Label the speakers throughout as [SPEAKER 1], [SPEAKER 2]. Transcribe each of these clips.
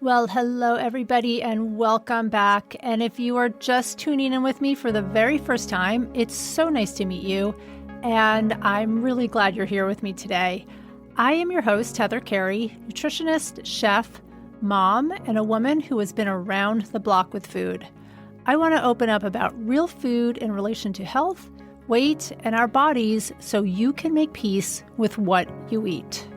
[SPEAKER 1] Well, hello, everybody, and welcome back. And if you are just tuning in with me for the very first time, it's so nice to meet you. And I'm really glad you're here with me today. I am your host, Heather Carey, nutritionist, chef, mom, and a woman who has been around the block with food. I want to open up about real food in relation to health, weight, and our bodies so you can make peace with what you eat.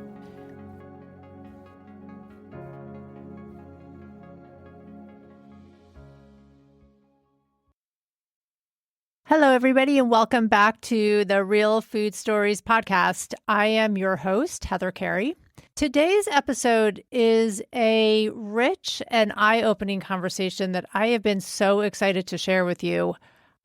[SPEAKER 1] Hello, everybody, and welcome back to the Real Food Stories podcast. I am your host, Heather Carey. Today's episode is a rich and eye-opening conversation that I have been so excited to share with you.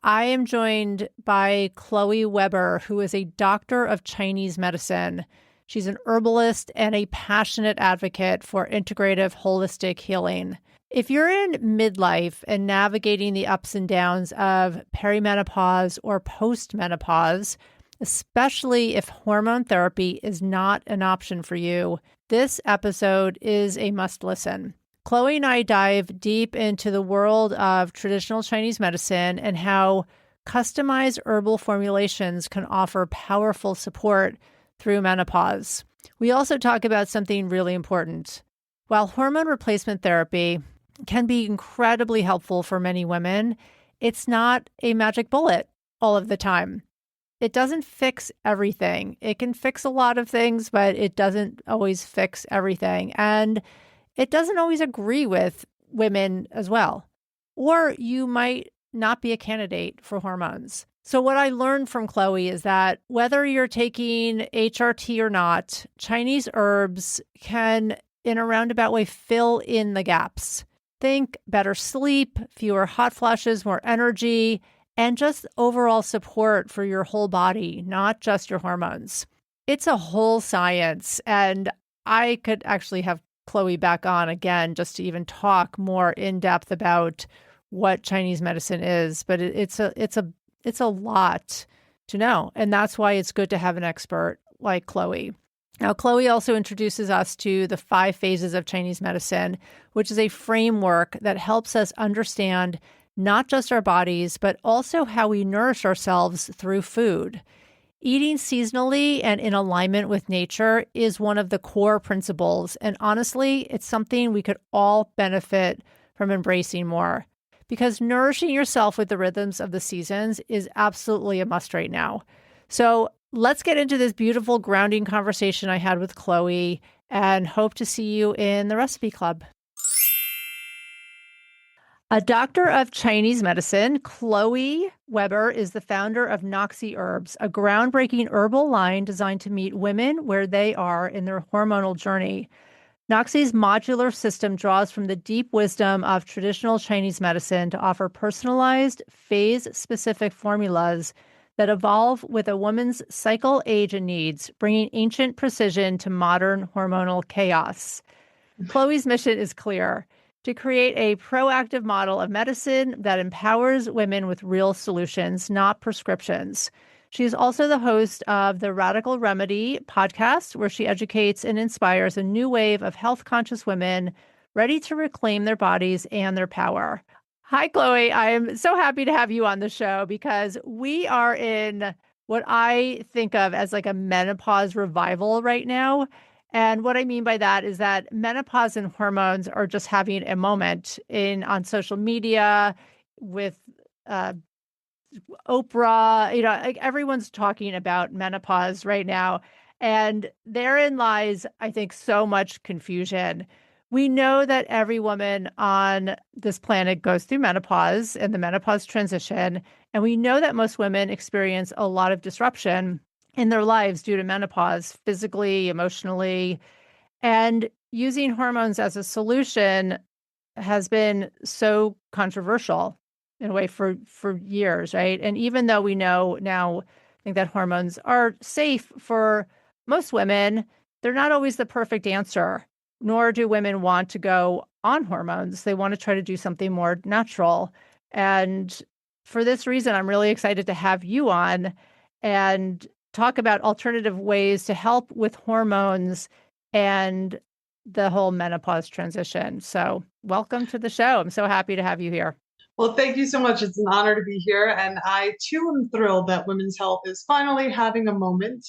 [SPEAKER 1] I am joined by Chloe Weber, who is a doctor of Chinese medicine. She's an herbalist and a passionate advocate for integrative holistic healing. If you're in midlife and navigating the ups and downs of perimenopause or postmenopause, especially if hormone therapy is not an option for you, this episode is a must listen. Chloe and I dive deep into the world of traditional Chinese medicine and how customized herbal formulations can offer powerful support through menopause. We also talk about something really important. While hormone replacement therapy can be incredibly helpful for many women, it's not a magic bullet all of the time. It doesn't fix everything. It can fix a lot of things, but it doesn't always fix everything. And it doesn't always agree with women as well. Or you might not be a candidate for hormones. So what I learned from Chloe is that whether you're taking HRT or not, Chinese herbs can, in a roundabout way, fill in the gaps. Think better sleep, fewer hot flashes, more energy, and just overall support for your whole body, not just your hormones. It's a whole science, and I could actually have Chloe back on again just to even talk more in depth about what Chinese medicine is, but it's a lot to know, and that's why it's good to have an expert like Chloe. Now, Chloe also introduces us to the 5 phases of Chinese medicine, which is a framework that helps us understand not just our bodies, but also how we nourish ourselves through food. Eating seasonally and in alignment with nature is one of the core principles, and honestly, it's something we could all benefit from embracing more. Because nourishing yourself with the rhythms of the seasons is absolutely a must right now. So let's get into this beautiful grounding conversation I had with Chloe and hope to see you in the recipe club. A doctor of Chinese medicine, Chloe Weber is the founder of Noxie Herbs, a groundbreaking herbal line designed to meet women where they are in their hormonal journey. Noxie's modular system draws from the deep wisdom of traditional Chinese medicine to offer personalized, phase-specific formulas that evolve with a woman's cycle, age, and needs, bringing ancient precision to modern hormonal chaos. Chloe's mission is clear: to create a proactive model of medicine that empowers women with real solutions, not prescriptions. She's also the host of the Radical Remedy podcast, where she educates and inspires a new wave of health-conscious women ready to reclaim their bodies and their power. Hi, Chloe. I am so happy to have you on the show because we are in what I think of as like a menopause revival right now. And what I mean by that is that menopause and hormones are just having a moment on social media with Oprah, like everyone's talking about menopause right now. And therein lies, I think, so much confusion. We know that every woman on this planet goes through menopause and the menopause transition. And we know that most women experience a lot of disruption in their lives due to menopause, physically, emotionally. And using hormones as a solution has been so controversial in a way for years, right? And even though we know now, I think that hormones are safe for most women, they're not always the perfect answer, nor do women want to go on hormones. They want to try to do something more natural. And for this reason, I'm really excited to have you on and talk about alternative ways to help with hormones and the whole menopause transition. So, welcome to the show. I'm so happy to have you here.
[SPEAKER 2] Well, thank you so much. It's an honor to be here. And I too am thrilled that women's health is finally having a moment.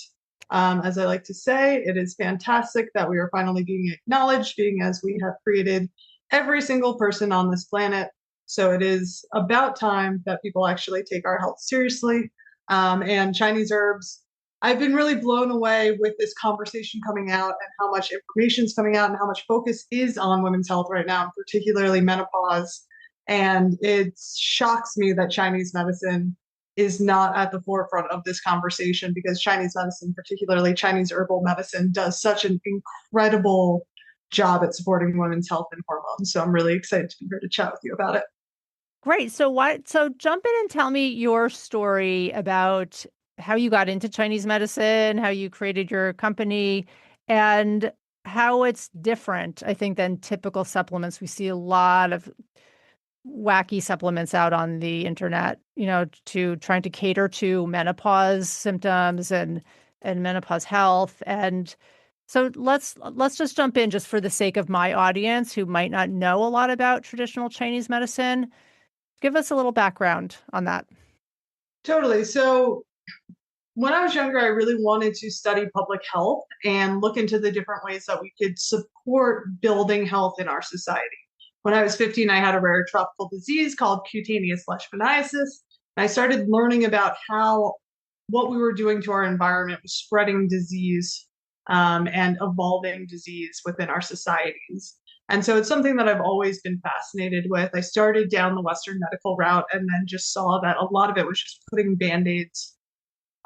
[SPEAKER 2] As I like to say, it is fantastic that we are finally being acknowledged, being as we have created every single person on this planet. So it is about time that people actually take our health seriously. And Chinese herbs, I've been really blown away with this conversation coming out and how much information is coming out and how much focus is on women's health right now, particularly menopause. And it shocks me that Chinese medicine is not at the forefront of this conversation because Chinese medicine, particularly Chinese herbal medicine, does such an incredible job at supporting women's health and hormones. So I'm really excited to be here to chat with you about it.
[SPEAKER 1] Great. So jump in and tell me your story about how you got into Chinese medicine, how you created your company, and how it's different, I think, than typical supplements. We see a lot of wacky supplements out on the internet, to trying to cater to menopause symptoms and menopause health. And so let's just jump in just for the sake of my audience who might not know a lot about traditional Chinese medicine. Give us a little background on that.
[SPEAKER 2] Totally. So when I was younger, I really wanted to study public health and look into the different ways that we could support building health in our society. When I was 15, I had a rare tropical disease called cutaneous leishmaniasis. And I started learning about how what we were doing to our environment was spreading disease and evolving disease within our societies. And so it's something that I've always been fascinated with. I started down the Western medical route and then just saw that a lot of it was just putting band-aids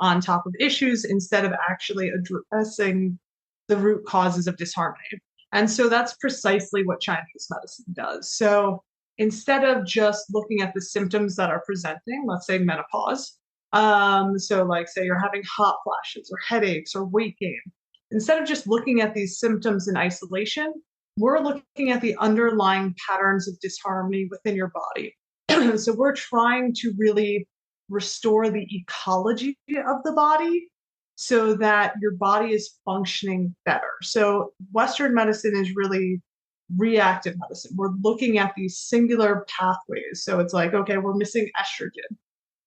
[SPEAKER 2] on top of issues instead of actually addressing the root causes of disharmony. And so that's precisely what Chinese medicine does. So instead of just looking at the symptoms that are presenting, let's say menopause, so like say you're having hot flashes or headaches or weight gain, instead of just looking at these symptoms in isolation, we're looking at the underlying patterns of disharmony within your body. So we're trying to really restore the ecology of the body so that your body is functioning better. So Western medicine is really reactive medicine. We're looking at these singular pathways. So it's like, okay, we're missing estrogen.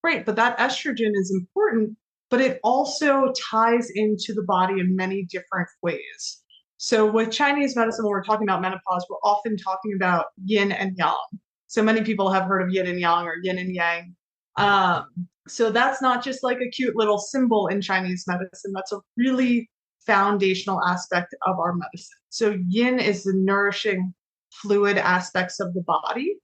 [SPEAKER 2] Great, but that estrogen is important, but it also ties into the body in many different ways. So with Chinese medicine, when we're talking about menopause, we're often talking about yin and yang. So many people have heard of yin and yang or yin and yang. So that's not just like a cute little symbol in Chinese medicine. That's a really foundational aspect of our medicine. So yin is the nourishing fluid aspects of the body,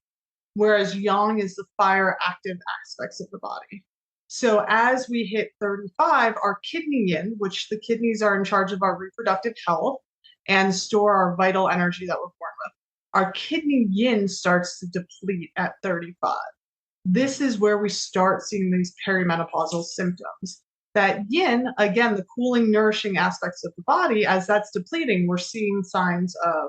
[SPEAKER 2] whereas yang is the fire active aspects of the body. So as we hit 35, our kidney yin, which the kidneys are in charge of our reproductive health and store our vital energy that we're born with, our kidney yin starts to deplete at 35. This is where we start seeing these perimenopausal symptoms. That yin, again, the cooling, nourishing aspects of the body, as that's depleting, we're seeing signs of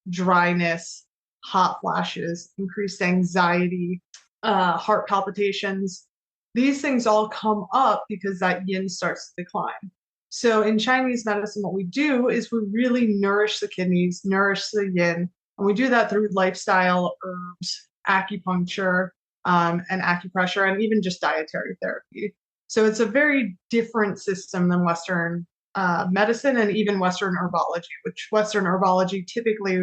[SPEAKER 2] dryness, hot flashes, increased anxiety, heart palpitations. These things all come up because that yin starts to decline. So in Chinese medicine, what we do is we really nourish the kidneys, nourish the yin, and we do that through lifestyle, herbs, acupuncture, and acupressure, and even just dietary therapy. So it's a very different system than Western medicine and even Western herbology, which Western herbology typically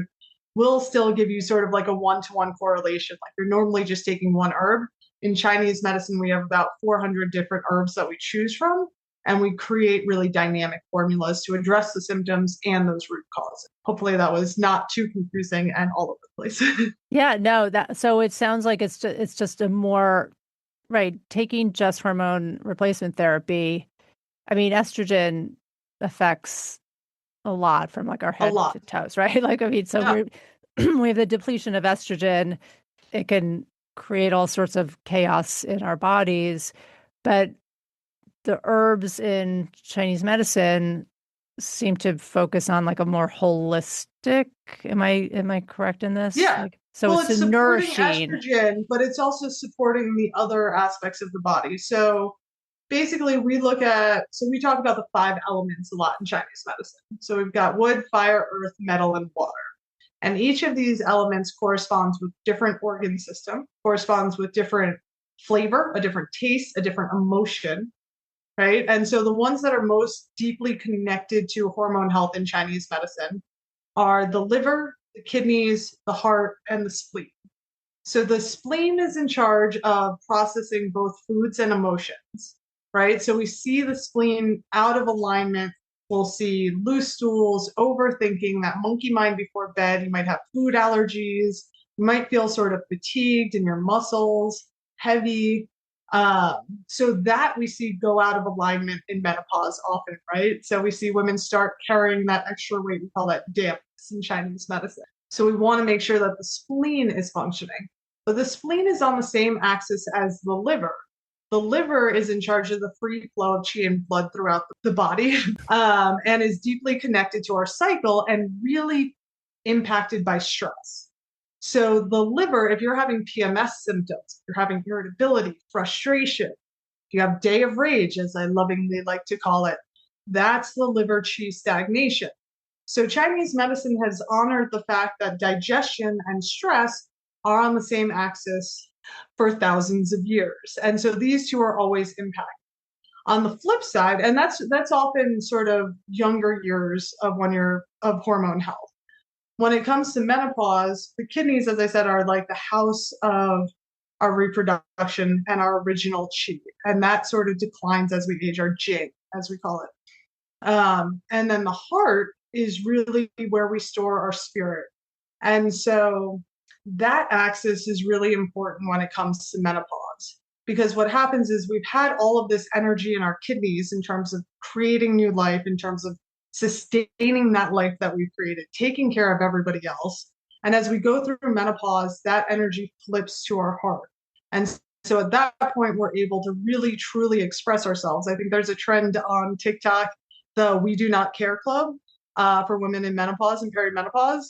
[SPEAKER 2] will still give you sort of like a one-to-one correlation. Like you're normally just taking one herb. In Chinese medicine, we have about 400 different herbs that we choose from, and we create really dynamic formulas to address the symptoms and those root causes. Hopefully that was not too confusing and all over the place.
[SPEAKER 1] Yeah, no, so it sounds like it's just a more right, taking just hormone replacement therapy. I mean, estrogen affects a lot from like our
[SPEAKER 2] A
[SPEAKER 1] head
[SPEAKER 2] lot.
[SPEAKER 1] to toes, right? Like, I mean, so
[SPEAKER 2] Yeah.
[SPEAKER 1] we have the depletion of estrogen. It can create all sorts of chaos in our bodies, but the herbs in Chinese medicine seem to focus on like a more holistic. Am I correct in this?
[SPEAKER 2] Yeah.
[SPEAKER 1] Like, so
[SPEAKER 2] Well,
[SPEAKER 1] it's a
[SPEAKER 2] it's supporting
[SPEAKER 1] nourishing.
[SPEAKER 2] estrogen, but it's also supporting the other aspects of the body. So basically we we talk about the five elements a lot in Chinese medicine. So we've got wood, fire, earth, metal, and water. And each of these elements corresponds with different organ system, corresponds with different flavor, a different taste, a different emotion, right? And so the ones that are most deeply connected to hormone health in Chinese medicine are the liver, the kidneys, the heart, and the spleen. So the spleen is in charge of processing both foods and emotions, right? So we see the spleen out of alignment. We'll see loose stools, overthinking, that monkey mind before bed. You might have food allergies. You might feel sort of fatigued in your muscles, heavy. So that we see go out of alignment in menopause often, right? So we see women start carrying that extra weight. We call that dampness in Chinese medicine. So we want to make sure that the spleen is functioning. But the spleen is on the same axis as the liver. The liver is in charge of the free flow of qi and blood throughout the body and is deeply connected to our cycle and really impacted by stress. So the liver, if you're having PMS symptoms, you're having irritability, frustration, you have day of rage, as I lovingly like to call it, that's the liver qi stagnation. So Chinese medicine has honored the fact that digestion and stress are on the same axis for thousands of years. And so these two are always impacted. On the flip side, and that's often sort of younger years of when you're of hormone health. When it comes to menopause, the kidneys, as I said, are like the house of our reproduction and our original qi. And that sort of declines as we age, our jing, as we call it. And then the heart is really where we store our spirit. And so that axis is really important when it comes to menopause. Because what happens is we've had all of this energy in our kidneys in terms of creating new life, in terms of sustaining that life that we've created, taking care of everybody else. And as we go through menopause, that energy flips to our heart. And so at that point, we're able to really, truly express ourselves. I think there's a trend on TikTok, the We Do Not Care Club for women in menopause and perimenopause.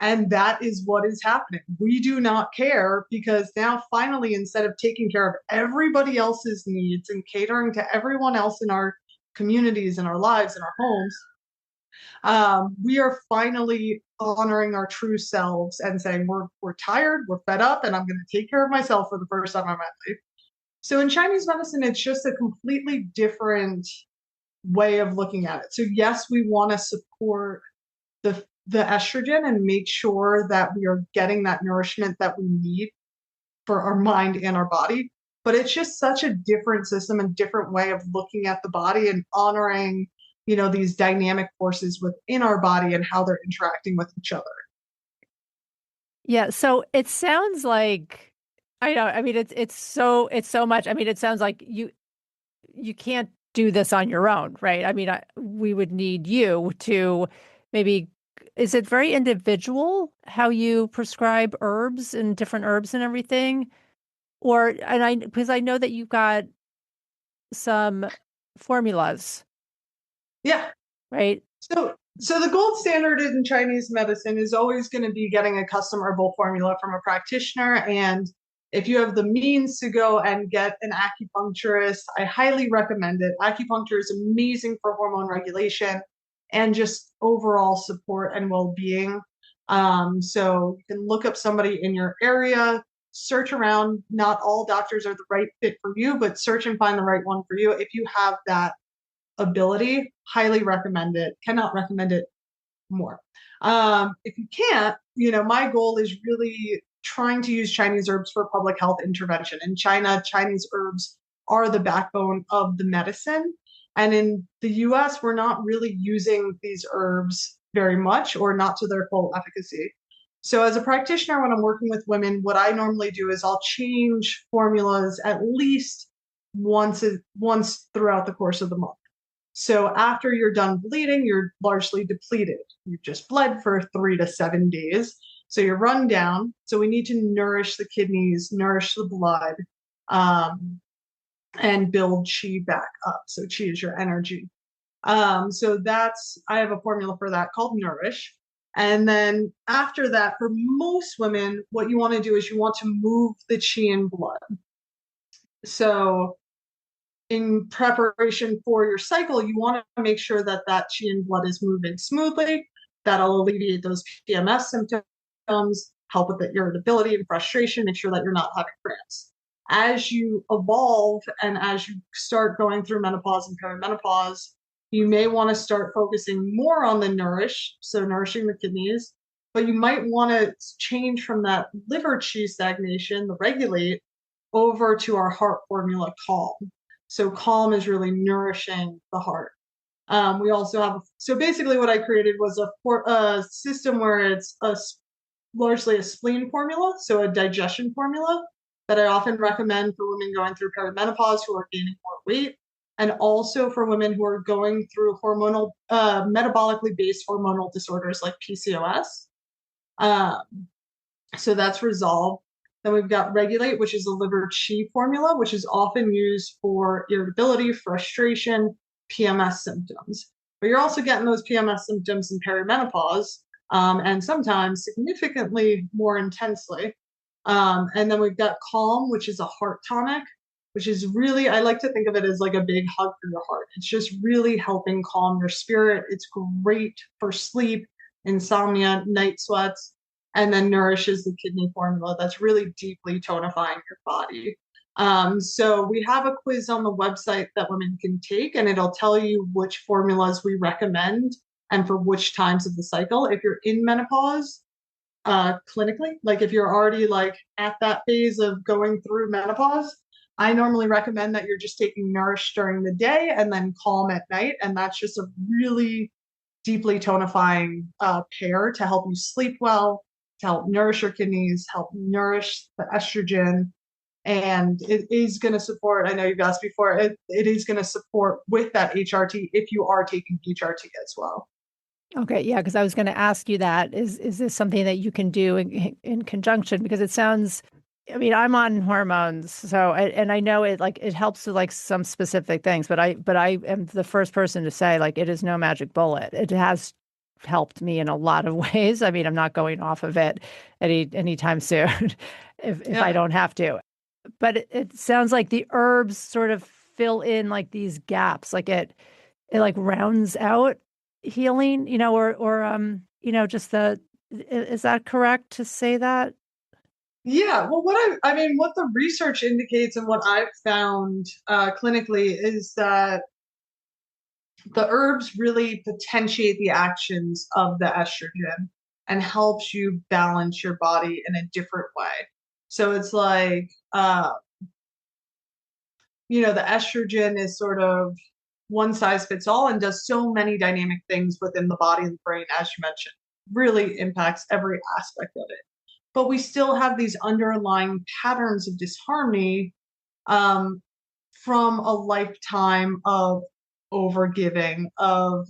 [SPEAKER 2] And that is what is happening. We do not care because now finally, instead of taking care of everybody else's needs and catering to everyone else in our communities and our lives and our homes, we are finally honoring our true selves and saying we're tired, we're fed up, and I'm going to take care of myself for the first time in my life. So in Chinese medicine, it's just a completely different way of looking at it. So yes, we want to support the estrogen and make sure that we are getting that nourishment that we need for our mind and our body. But it's just such a different system and different way of looking at the body and honoring, these dynamic forces within our body and how they're interacting with each other.
[SPEAKER 1] Yeah, so it sounds like I know, I mean it's so much. I mean, it sounds like you can't do this on your own, right? I mean, we would need you to maybe, is it very individual how you prescribe herbs and different herbs and everything? Because I know that you've got some formulas,
[SPEAKER 2] Yeah.
[SPEAKER 1] right?
[SPEAKER 2] So the gold standard in Chinese medicine is always going to be getting a custom herbal formula from a practitioner. And if you have the means to go and get an acupuncturist, I highly recommend it. Acupuncture is amazing for hormone regulation and just overall support and well-being. So you can look up somebody in your area, search around. Not all doctors are the right fit for you, but search and find the right one for you. If you have that ability, highly recommend it. Cannot recommend it more. If you can't, my goal is really trying to use Chinese herbs for public health intervention. In China, Chinese herbs are the backbone of the medicine. And in the US, we're not really using these herbs very much or not to their full efficacy. So as a practitioner, when I'm working with women, what I normally do is I'll change formulas at least once throughout the course of the month. So after you're done bleeding, you're largely depleted. You've just bled for 3 to 7 days. So you're run down. So we need to nourish the kidneys, nourish the blood, and build qi back up. So qi is your energy. So I have a formula for that called Nourish. And then after that, for most women, what you want to do is you want to move the qi in blood. So in preparation for your cycle, you want to make sure that that qi and blood is moving smoothly. That'll alleviate those PMS symptoms, help with the irritability and frustration, make sure that you're not having cramps. As you evolve and as you start going through menopause and perimenopause, you may want to start focusing more on the nourish, so nourishing the kidneys, but you might want to change from that liver qi stagnation, the regulate, over to our heart formula calm. So calm is really nourishing the heart. We also have, so basically what I created was a system where it's largely a spleen formula, so a digestion formula that I often recommend for women going through perimenopause who are gaining more weight, and also for women who are going through metabolically based hormonal disorders like PCOS. So that's resolved. Then we've got regulate, which is a liver qi formula, which is often used for irritability, frustration, PMS symptoms. But you're also getting those PMS symptoms in perimenopause, and sometimes significantly more intensely. And then we've got calm, which is a heart tonic, which is really, I like to think of it as like a big hug for your heart. It's just really helping calm your spirit. It's great for sleep, insomnia, night sweats, and then nourishes the kidney formula that's really deeply tonifying your body. So we have a quiz on the website that women can take, and it'll tell you which formulas we recommend and for which times of the cycle. If you're in menopause, clinically, like if you're already like at that phase of going through menopause, I normally recommend that you're just taking nourish during the day and then calm at night. And that's just a really deeply tonifying pair to help you sleep well, to help nourish your kidneys, help nourish the estrogen. And it is going to support, I know you've asked before, it is going to support with that HRT if you are taking HRT as well.
[SPEAKER 1] Okay, yeah, because I was going to ask you that. Is this something that you can do in conjunction? Because it sounds, I mean, I'm on hormones, so and I know it helps with like some specific things, but I am the first person to say like it is no magic bullet. It has helped me in a lot of ways. I mean, I'm not going off of it anytime soon if I don't have to. But it sounds like the herbs sort of fill in like these gaps, like it like rounds out healing, or just is that correct to say that?
[SPEAKER 2] Yeah, well, I mean, what the research indicates and what I've found clinically is that the herbs really potentiate the actions of the estrogen and helps you balance your body in a different way. So it's like, the estrogen is sort of one size fits all and does so many dynamic things within the body and the brain, as you mentioned, really impacts every aspect of it. But we still have these underlying patterns of disharmony from a lifetime of overgiving, of,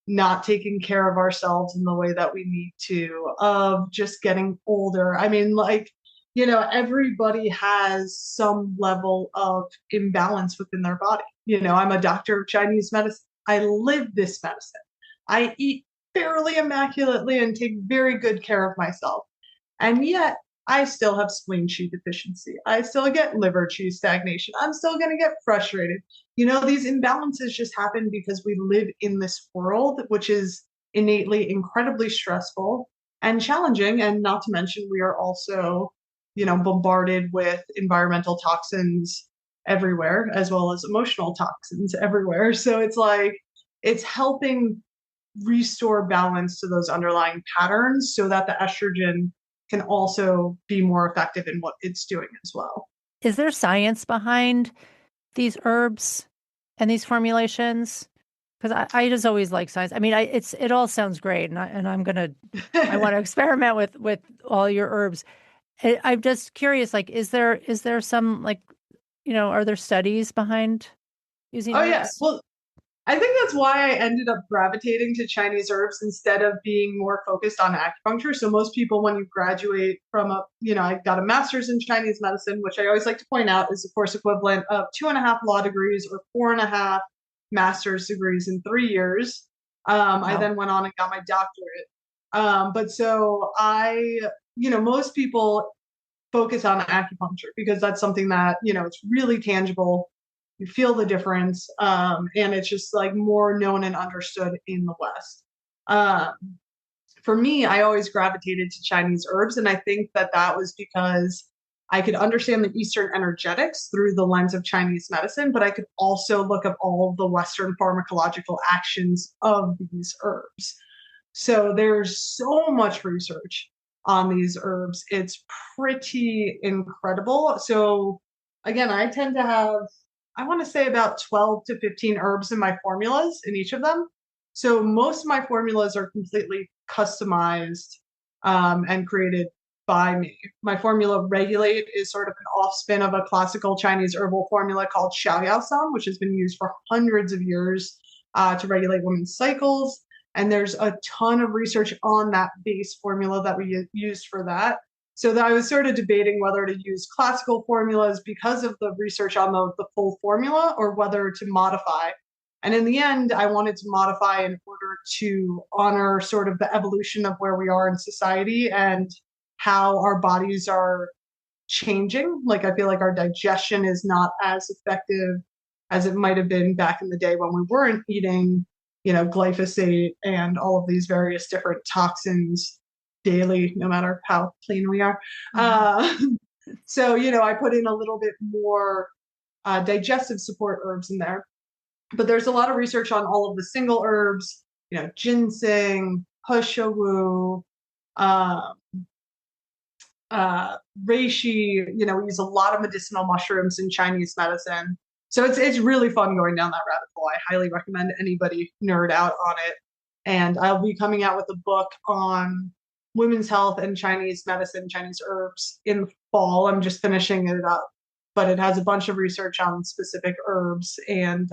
[SPEAKER 2] not taking care of ourselves in the way that we need to, of just getting older. I mean, like, everybody has some level of imbalance within their body. I'm a doctor of Chinese medicine. I live this medicine. I eat fairly immaculately and take very good care of myself. And yet, I still have spleen qi deficiency. I still get liver qi stagnation. I'm still going to get frustrated. These imbalances just happen because we live in this world, which is innately incredibly stressful and challenging. And not to mention, we are also, bombarded with environmental toxins everywhere, as well as emotional toxins everywhere. So it's like, it's helping restore balance to those underlying patterns so that the estrogen can also be more effective in what it's doing as well.
[SPEAKER 1] Is there science behind these herbs and these formulations? Because I just always like science. I mean, it all sounds great, and I want to experiment with all your herbs. I'm just curious, like, is there some like, are there studies behind using
[SPEAKER 2] Oh yeah.
[SPEAKER 1] herbs?
[SPEAKER 2] Well, I think that's why I ended up gravitating to Chinese herbs instead of being more focused on acupuncture. So most people, when you graduate from I got a master's in Chinese medicine, which I always like to point out is, of course, equivalent of 2.5 law degrees or 4.5 master's degrees in 3 years.
[SPEAKER 1] Wow.
[SPEAKER 2] I then went on and got my doctorate. But so most people focus on acupuncture because that's something that, it's really tangible. You feel the difference. And it's just like more known and understood in the West. Um, for me, I always gravitated to Chinese herbs. And I think that that was because I could understand the Eastern energetics through the lens of Chinese medicine, but I could also look at all of the Western pharmacological actions of these herbs. So there's so much research on these herbs. It's pretty incredible. So again, I tend to have, I want to say about 12 to 15 herbs in my formulas in each of them. So most of my formulas are completely customized and created by me. My formula Regulate is sort of an offspin of a classical Chinese herbal formula called Xiaoyaosang, which has been used for hundreds of years to regulate women's cycles. And there's a ton of research on that base formula that we used for that. So that I was sort of debating whether to use classical formulas because of the research on the full formula or whether to modify. And in the end, I wanted to modify in order to honor sort of the evolution of where we are in society and how our bodies are changing. Like, I feel like our digestion is not as effective as it might have been back in the day when we weren't eating, glyphosate and all of these various different toxins daily, no matter how clean we are. So, I put in a little bit more digestive support herbs in there. But there's a lot of research on all of the single herbs, ginseng, hushawu, uh, reishi. We use a lot of medicinal mushrooms in Chinese medicine. So it's really fun going down that rabbit hole. I highly recommend anybody nerd out on it. And I'll be coming out with a book on women's health and Chinese medicine, Chinese herbs in the fall. I'm just finishing it up, but it has a bunch of research on specific herbs and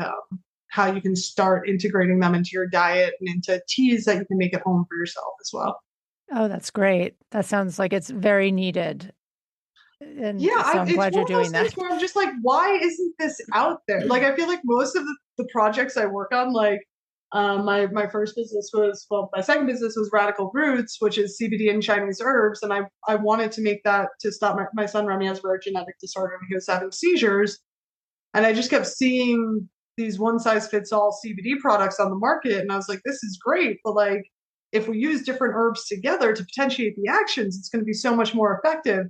[SPEAKER 2] how you can start integrating them into your diet and into teas that you can make at home for yourself as well.
[SPEAKER 1] Oh, that's great. That sounds like it's very needed. And so I'm
[SPEAKER 2] It's
[SPEAKER 1] glad
[SPEAKER 2] one
[SPEAKER 1] you're
[SPEAKER 2] of those
[SPEAKER 1] doing
[SPEAKER 2] things
[SPEAKER 1] that.
[SPEAKER 2] where I'm just like, why isn't this out there? Like, I feel like most of the projects I work on, like my first business was, well, my second business was Radical Roots, which is CBD and Chinese herbs, and I wanted to make that to stop my son Remy has a rare genetic disorder and he was having seizures, and I just kept seeing these one size fits all CBD products on the market, and I was like, this is great, but like if we use different herbs together to potentiate the actions, it's going to be so much more effective.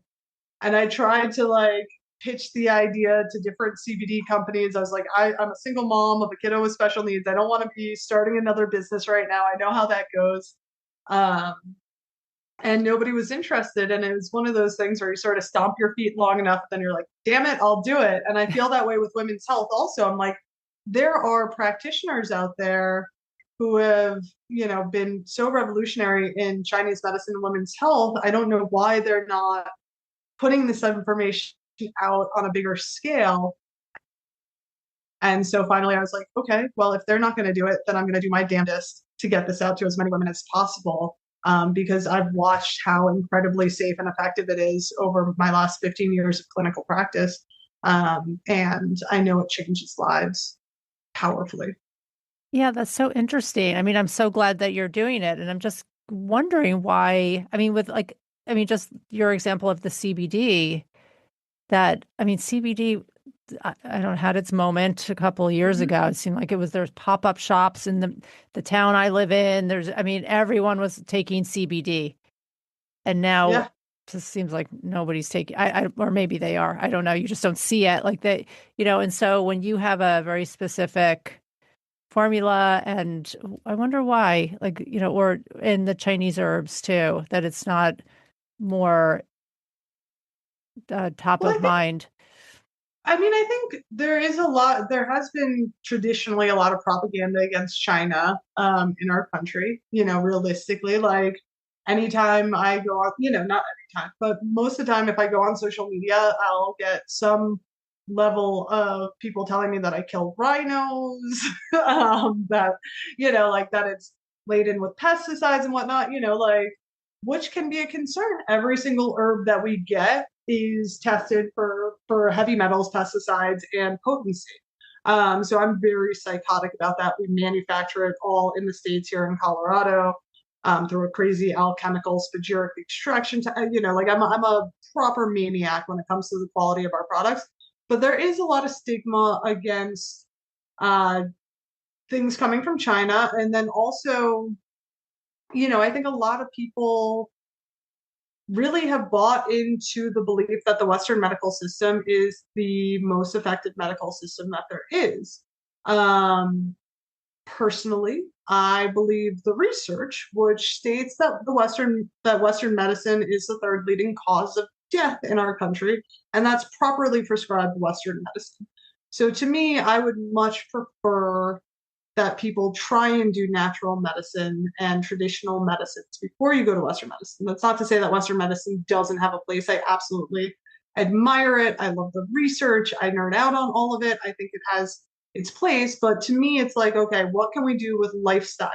[SPEAKER 2] And I tried to like pitch the idea to different CBD companies. I was like, I'm a single mom of a kiddo with special needs. I don't want to be starting another business right now. I know how that goes. Um, and nobody was interested. And it was one of those things where you sort of stomp your feet long enough, then you're like, damn it, I'll do it. And I feel that way with women's health also. I'm like, there are practitioners out there who have, been so revolutionary in Chinese medicine and women's health. I don't know why they're not putting this information out on a bigger scale. And so finally I was like, okay, well, if they're not going to do it, then I'm going to do my damnedest to get this out to as many women as possible. Because I've watched how incredibly safe and effective it is over my last 15 years of clinical practice. And I know it changes lives powerfully.
[SPEAKER 1] Yeah, that's so interesting. I mean, I'm so glad that you're doing it. And I'm just wondering why, I mean, just your example of the CBD, CBD, I don't know, had its moment a couple of years
[SPEAKER 2] Mm-hmm.
[SPEAKER 1] ago. It seemed like there's pop-up shops in the town I live in. Everyone was taking CBD. And now
[SPEAKER 2] Yeah.
[SPEAKER 1] it just seems like nobody's taking, or maybe they are. I don't know. You just don't see it like they, and so when you have a very specific formula, and I wonder why, like, or in the Chinese herbs too, that it's not more top
[SPEAKER 2] Well,
[SPEAKER 1] of mind.
[SPEAKER 2] I think there has been traditionally a lot of propaganda against China in our country, realistically. Like anytime I go on, not anytime, but most of the time if I go on social media, I'll get some level of people telling me that I kill rhinos, that, like that it's laden with pesticides and whatnot, like, which can be a concern. Every single herb that we get is tested for heavy metals, pesticides, and potency. So I'm very psychotic about that. We manufacture it all in the States here in Colorado through a crazy alchemical spagyric extraction. Like I'm a proper maniac when it comes to the quality of our products. but there is a lot of stigma against uh, things coming from China. And then also, I think a lot of people really have bought into the belief that the Western medical system is the most effective medical system that there is. Um, Personally, I believe the research, which states that Western medicine is the third leading cause of death in our country, and that's properly prescribed Western medicine. So to me, I would much prefer that people try and do natural medicine and traditional medicines before you go to Western medicine. That's not to say that Western medicine doesn't have a place. I absolutely admire it. I love the research. I nerd out on all of it. I think it has its place. But to me, it's like, okay, what can we do with lifestyle?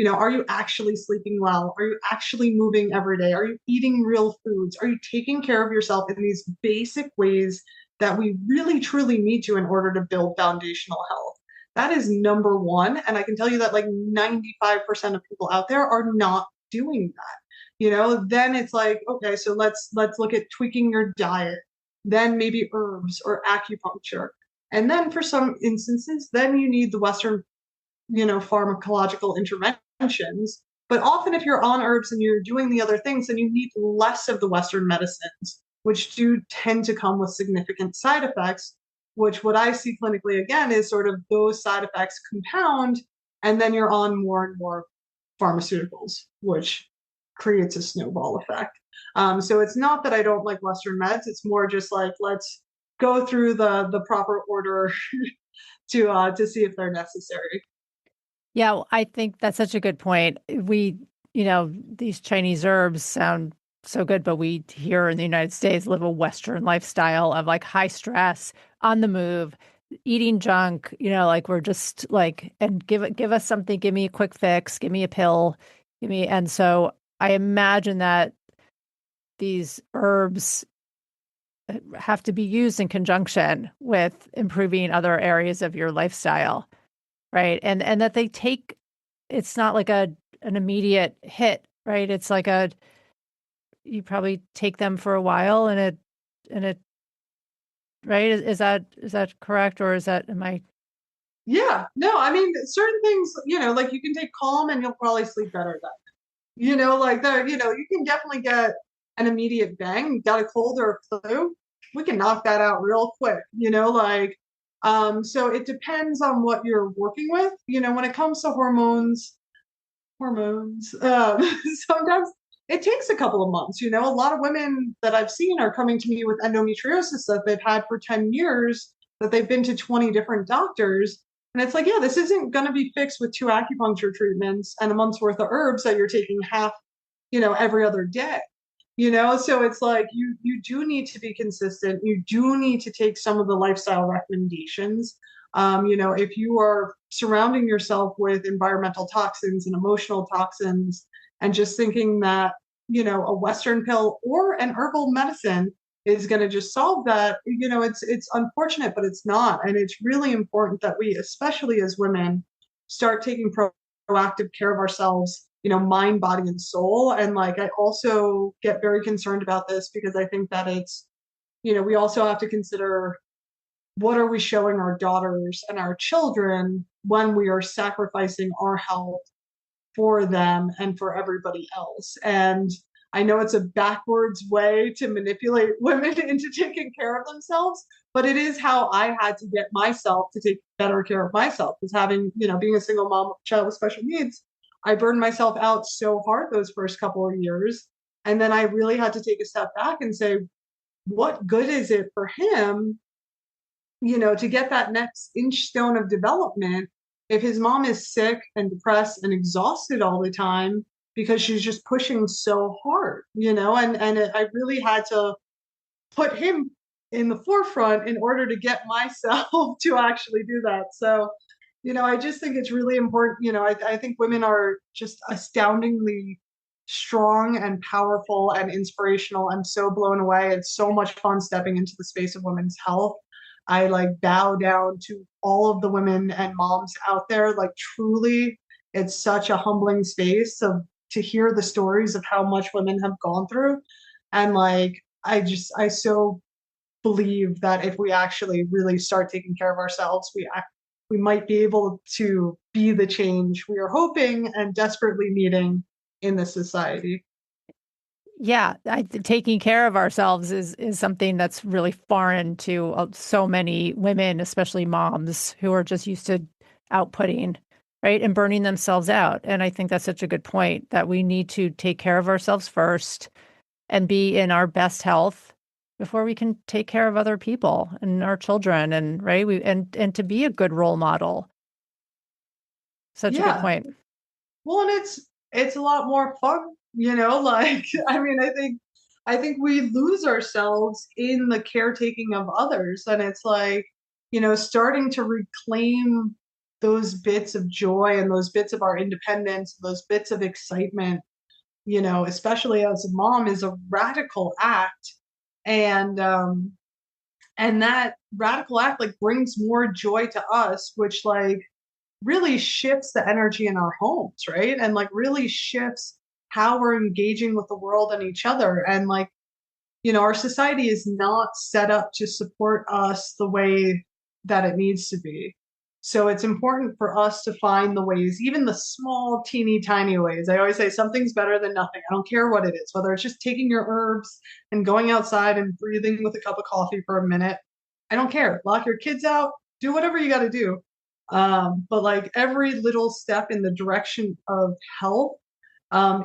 [SPEAKER 2] Are you actually sleeping well? Are you actually moving every day? Are you eating real foods? Are you taking care of yourself in these basic ways that we really truly need to in order to build foundational health? That is number one. And I can tell you that like 95% of people out there are not doing that. Then it's like, okay, so let's look at tweaking your diet, then maybe herbs or acupuncture. And then for some instances, then you need the Western, pharmacological interventions. But often if you're on herbs and you're doing the other things, then you need less of the Western medicines, which do tend to come with significant side effects, which what I see clinically again is sort of those side effects compound, and then you're on more and more pharmaceuticals, which creates a snowball effect. So it's not that I don't like Western meds. It's more just like, let's go through the proper order to see if they're necessary.
[SPEAKER 1] Yeah, well, I think that's such a good point. These Chinese herbs sound so good, but we here in the United States live a Western lifestyle of like high stress, on the move, eating junk, like we're just like, and give us something, give me a quick fix, give me a pill, and so I imagine that these herbs have to be used in conjunction with improving other areas of your lifestyle, right? And that they take, it's not like an immediate hit, right? It's like you probably take them for a while and it right? Is that correct, or is that am I?
[SPEAKER 2] Yeah, no, I mean, certain things, like you can take calm and you'll probably sleep better then. Like that, you can definitely get an immediate bang. You got a cold or a flu, we can knock that out real quick, so it depends on what you're working with. When it comes to hormones, sometimes it takes a couple of months. A lot of women that I've seen are coming to me with endometriosis that they've had for 10 years, that they've been to 20 different doctors. And it's like, yeah, this isn't going to be fixed with 2 acupuncture treatments and a month's worth of herbs that you're taking half, every other day. So it's like you do need to be consistent. You do need to take some of the lifestyle recommendations. If you are surrounding yourself with environmental toxins and emotional toxins and just thinking that, a Western pill or an herbal medicine is going to just solve that, it's unfortunate, but it's not. And it's really important that we, especially as women, start taking proactive care of ourselves, mind, body, and soul. And like, I also get very concerned about this because I think that it's, we also have to consider what are we showing our daughters and our children when we are sacrificing our health for them and for everybody else. And I know it's a backwards way to manipulate women into taking care of themselves, but it is how I had to get myself to take better care of myself. Because having, being a single mom of a child with special needs, I burned myself out so hard those first couple of years. And then I really had to take a step back and say, what good is it for him, to get that next inch stone of development if his mom is sick and depressed and exhausted all the time because she's just pushing so hard, I really had to put him in the forefront in order to get myself to actually do that. So, I just think it's really important. I think women are just astoundingly strong and powerful and inspirational. I'm so blown away. It's so much fun stepping into the space of women's health. I like bow down to all of the women and moms out there. Like truly, it's such a humbling space to hear the stories of how much women have gone through. And like, I so believe that if we actually really start taking care of ourselves, we might be able to be the change we are hoping and desperately needing in the society.
[SPEAKER 1] Yeah, taking care of ourselves is something that's really foreign to so many women, especially moms, who are just used to outputting, right, and burning themselves out. And I think that's such a good point that we need to take care of ourselves first and be in our best health before we can take care of other people and our children, and right, we and to be a good role model. Such a good
[SPEAKER 2] Yeah.
[SPEAKER 1] point.
[SPEAKER 2] Well, and it's a lot more fun, like I mean, I think we lose ourselves in the caretaking of others, and it's like, starting to reclaim those bits of joy and those bits of our independence, those bits of excitement, especially as a mom, is a radical act. And that radical act like brings more joy to us, which like really shifts the energy in our homes, right? And like really shifts how we're engaging with the world and each other. And like, our society is not set up to support us the way that it needs to be. So it's important for us to find the ways, even the small, teeny tiny ways. I always say something's better than nothing. I don't care what it is, whether it's just taking your herbs and going outside and breathing with a cup of coffee for a minute. I don't care. Lock your kids out, do whatever you got to do. But like every little step in the direction of health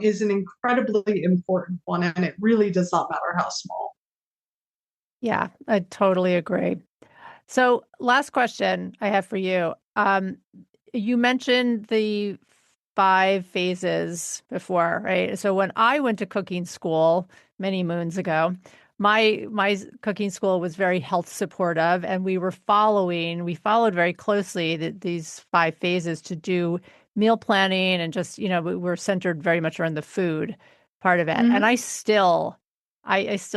[SPEAKER 2] is an incredibly important one, and it really does not matter how small.
[SPEAKER 1] Yeah, I totally agree. So, last question I have for you. You mentioned the 5 phases before, right? So, when I went to cooking school many moons ago, my cooking school was very health supportive, and we followed very closely these 5 phases to do meal planning, and just, we were centered very much around the food part of it. And
[SPEAKER 2] Hmm.
[SPEAKER 1] I still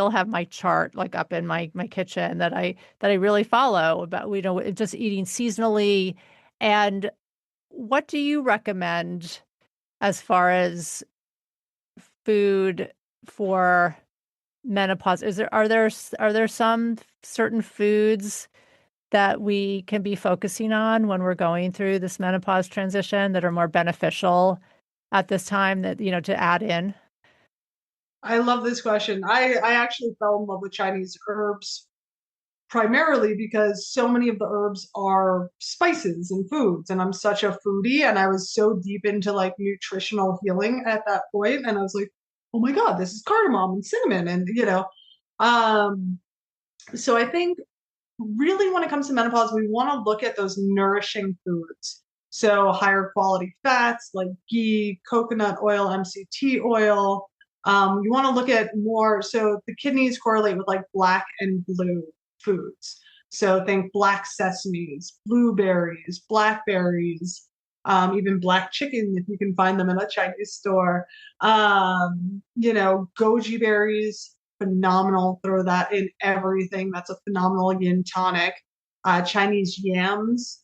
[SPEAKER 1] have my chart like up in my kitchen that I really follow about, just eating seasonally. And what do you recommend as far as food for menopause? Are there some certain foods that we can be focusing on when we're going through this menopause transition that are more beneficial at this time, that, to add in?
[SPEAKER 2] I love this question. I actually fell in love with Chinese herbs primarily because so many of the herbs are spices and foods, and I'm such a foodie, and I was so deep into like nutritional healing at that point, and I was like, oh my god, this is cardamom and cinnamon, and um so I think really when it comes to menopause, we want to look at those nourishing foods. So higher quality fats like ghee, coconut oil, MCT oil. You want to look at more. So the kidneys correlate with like black and blue foods. So think black sesames, blueberries, blackberries, even black chicken if you can find them in a Chinese store. Goji berries, phenomenal. Throw that in everything. That's a phenomenal yin tonic. Chinese yams,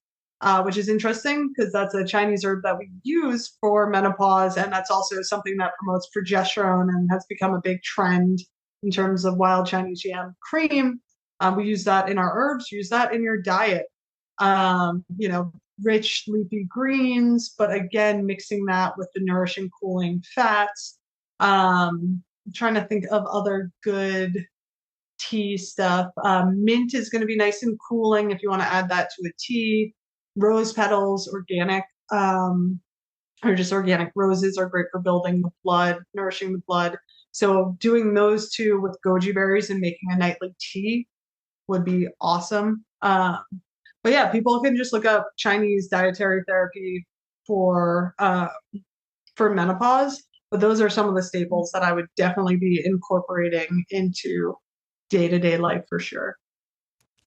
[SPEAKER 2] which is interesting because that's a Chinese herb that we use for menopause, and that's also something that promotes progesterone and has become a big trend in terms of wild Chinese yam cream. We use that in our herbs. Use that in your diet. Rich leafy greens, but again, mixing that with the nourishing, cooling fats. I'm trying to think of other good tea stuff. Mint is going to be nice and cooling if you want to add that to a tea. Rose petals, organic, or just organic roses are great for building the blood, nourishing the blood. So doing those two with goji berries and making a nightly tea would be awesome. But yeah, people can just look up Chinese dietary therapy for uh, for menopause. But those are some of the staples that I would definitely be incorporating into day to day life for sure.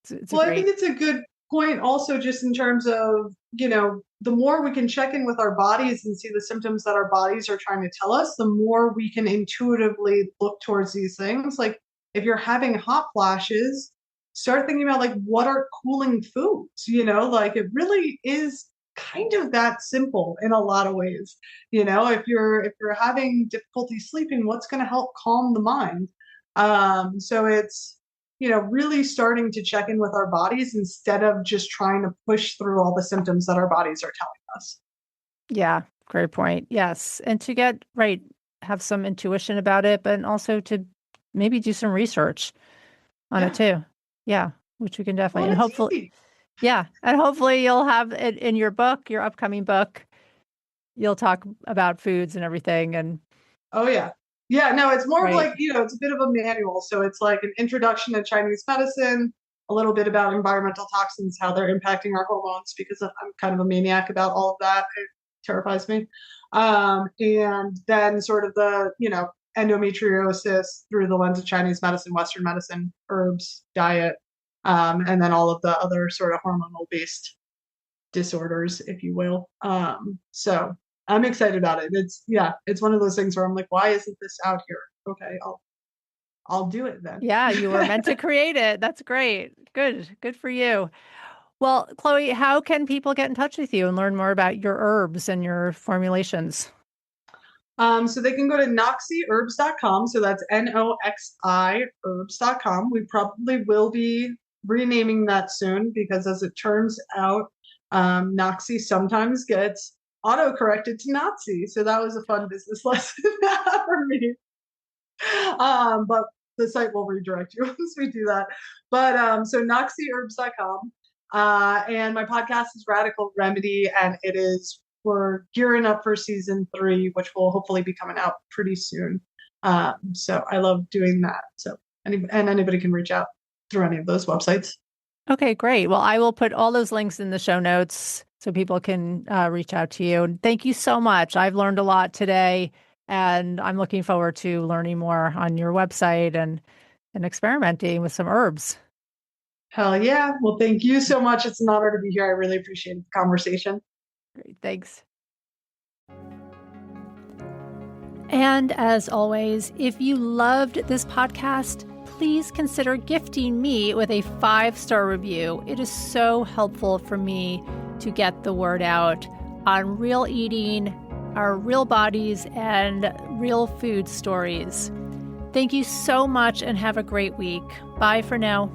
[SPEAKER 1] It's a
[SPEAKER 2] Well, I think
[SPEAKER 1] great.
[SPEAKER 2] it's a good point also, just in terms of, the more we can check in with our bodies and see the symptoms that our bodies are trying to tell us, the more we can intuitively look towards these things. Like if you're having hot flashes, start thinking about like what are cooling foods, like it really is kind of that simple in a lot of ways. If you're having difficulty sleeping, what's going to help calm the mind? So it's really starting to check in with our bodies instead of just trying to push through all the symptoms that our bodies are telling us.
[SPEAKER 1] Yeah, great point. Yes. And to get right, have some intuition about it, but also to maybe do some research on it
[SPEAKER 2] Yeah.
[SPEAKER 1] too. Yeah, which we can
[SPEAKER 2] Well,
[SPEAKER 1] definitely,
[SPEAKER 2] and
[SPEAKER 1] and
[SPEAKER 2] it's
[SPEAKER 1] hopefully,
[SPEAKER 2] easy.
[SPEAKER 1] yeah, and hopefully you'll have it in your book, your upcoming book. You'll talk about foods and everything. And
[SPEAKER 2] Oh, yeah. Yeah, no, it's more of
[SPEAKER 1] right.
[SPEAKER 2] like, it's a bit of a manual. So it's like an introduction to Chinese medicine, a little bit about environmental toxins, how they're impacting our hormones, because I'm kind of a maniac about all of that. It terrifies me. And then sort of the, endometriosis through the lens of Chinese medicine, Western medicine, herbs, diet, and then all of the other sort of hormonal based disorders, if you will. So I'm excited about it. It's one of those things where I'm like, why isn't this out here? Okay, I'll do it then.
[SPEAKER 1] Yeah, you were meant to create it. That's great. Good. Good for you. Well, Chloe, how can people get in touch with you and learn more about your herbs and your formulations?
[SPEAKER 2] So they can go to noxieherbs.com. So that's NOXI herbs.com. We probably will be renaming that soon because as it turns out, Noxie sometimes gets auto-corrected to Nazi. So that was a fun business lesson for me. But the site will redirect you once we do that. But so noxieherbs.com. And my podcast is Radical Remedy, and we're gearing up for season 3, which will hopefully be coming out pretty soon. So I love doing that. So anybody can reach out through any of those websites.
[SPEAKER 1] Okay, great. Well, I will put all those links in the show notes so people can reach out to you. And thank you so much. I've learned a lot today, and I'm looking forward to learning more on your website and experimenting with some herbs.
[SPEAKER 2] Hell yeah. Well, thank you so much. It's an honor to be here. I really appreciate the conversation.
[SPEAKER 1] Great, thanks. And as always, if you loved this podcast, please consider gifting me with a 5-star review. It is so helpful for me to get the word out on real eating, our real bodies, and real food stories. Thank you so much and have a great week. Bye for now.